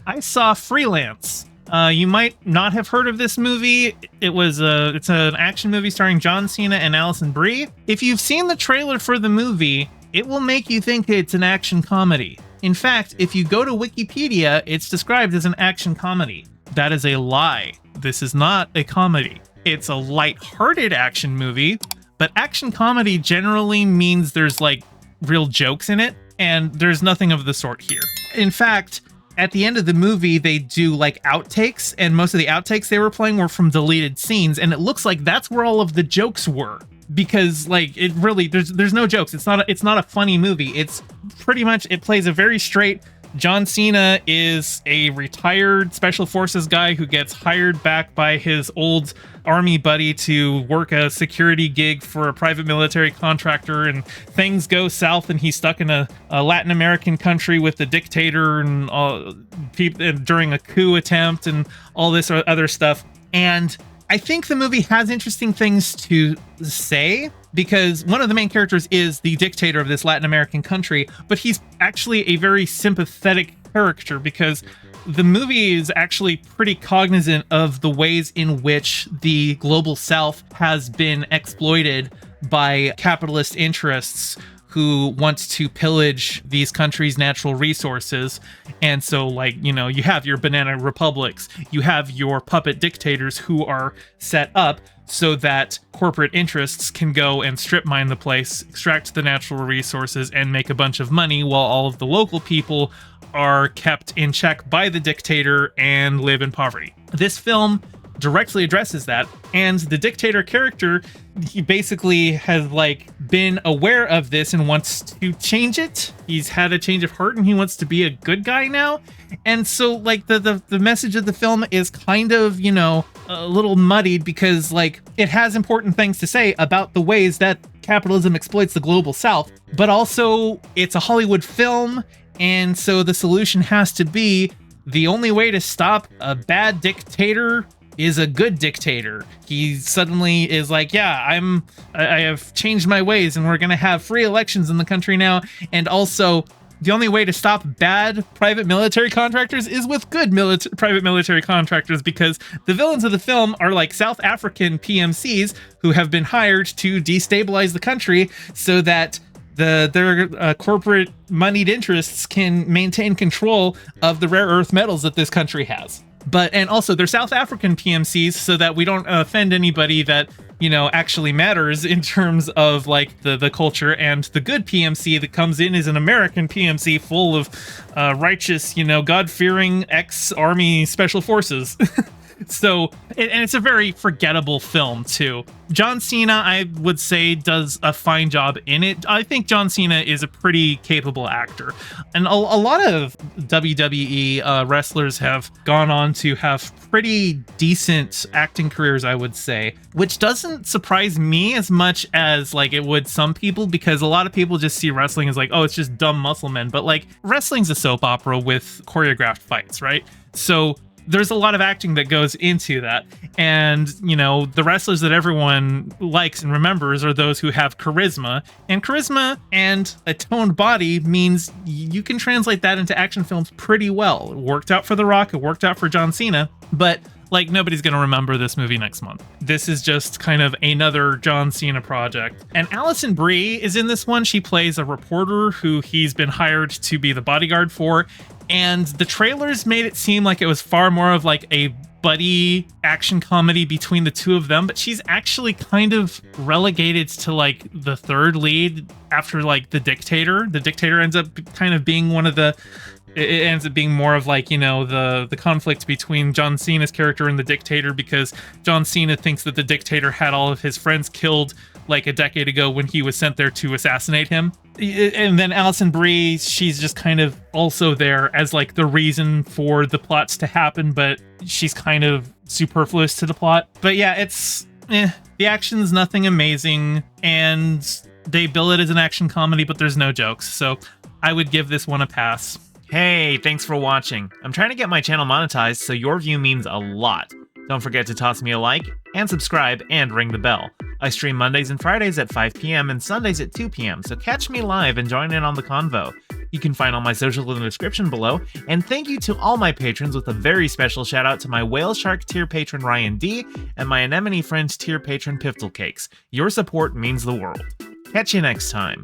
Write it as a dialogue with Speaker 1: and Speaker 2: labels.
Speaker 1: I saw Freelance. You might not have heard of this movie. It's an action movie starring John Cena and Alison Brie. If you've seen the trailer for the movie, it will make you think it's an action comedy. In fact, if you go to Wikipedia, it's described as an action comedy. That is a lie. This is not a comedy. It's a light-hearted action movie, but action comedy generally means there's like real jokes in it, and there's nothing of the sort here. In fact, at the end of the movie, they do like outtakes, and most of the outtakes they were playing were from deleted scenes, and it looks like that's where all of the jokes were. Because like it really, there's no jokes. It's not a funny movie. It's pretty much, it plays a very straight. John Cena is a retired special forces guy who gets hired back by his old army buddy to work a security gig for a private military contractor, and things go south and he's stuck in a Latin American country with the dictator and during a coup attempt and all this other stuff. And I think the movie has interesting things to say, because one of the main characters is the dictator of this Latin American country, but he's actually a very sympathetic character, because the movie is actually pretty cognizant of the ways in which the global South has been exploited by capitalist interests who want to pillage these countries' natural resources. And so, like, you know, you have your banana republics, you have your puppet dictators who are set up so that corporate interests can go and strip mine the place, extract the natural resources, and make a bunch of money, while all of the local people are kept in check by the dictator and live in poverty. This film directly addresses that, and the dictator character, he basically has like been aware of this and wants to change it. He's had a change of heart and he wants to be a good guy now. And so like the message of the film is kind of, you know, a little muddied, because like it has important things to say about the ways that capitalism exploits the global South, but also it's a Hollywood film, and so the solution has to be the only way to stop a bad dictator is a good dictator. He suddenly is like, yeah, I have changed my ways and we're going to have free elections in the country now. And also, the only way to stop bad private military contractors is with good private military contractors, because the villains of the film are like South African PMCs who have been hired to destabilize the country so that their corporate moneyed interests can maintain control of the rare earth metals that this country has. And also they're South African PMCs so that we don't offend anybody that, you know, actually matters in terms of like the culture. And the good PMC that comes in is an American PMC full of righteous, you know, God-fearing ex-army special forces. So, and it's a very forgettable film too. John Cena, I would say, does a fine job in it. I think John Cena is a pretty capable actor. And a lot of WWE wrestlers have gone on to have pretty decent acting careers, I would say, which doesn't surprise me as much as like it would some people, because a lot of people just see wrestling as like, oh, it's just dumb muscle men. But like wrestling's a soap opera with choreographed fights, right? So there's a lot of acting that goes into that. And, you know, the wrestlers that everyone likes and remembers are those who have charisma. And charisma and a toned body means you can translate that into action films pretty well. It worked out for The Rock, it worked out for John Cena, but like nobody's going to remember this movie next month. This is just kind of another John Cena project. And Alison Brie is in this one. She plays a reporter who he's been hired to be the bodyguard for. And the trailers made it seem like it was far more of like a buddy action comedy between the two of them, but she's actually kind of relegated to like the third lead after like the dictator. The dictator ends up kind of being it ends up being more of like, you know, the conflict between John Cena's character and the dictator, because John Cena thinks that the dictator had all of his friends killed like a decade ago when he was sent there to assassinate him. And then Alison Brie, she's just kind of also there as like the reason for the plots to happen, but she's kind of superfluous to the plot. But yeah, the action's nothing amazing, and they bill it as an action comedy, but there's no jokes. So I would give this one a pass.
Speaker 2: Hey, thanks for watching. I'm trying to get my channel monetized, so your view means a lot. Don't forget to toss me a like, and subscribe, and ring the bell. I stream Mondays and Fridays at 5 p.m. and Sundays at 2 p.m., so catch me live and join in on the convo. You can find all my socials in the description below, and thank you to all my patrons with a very special shout out to my Whale Shark tier patron Ryan D and my Anemone Friends tier patron Piftle Cakes. Your support means the world. Catch you next time.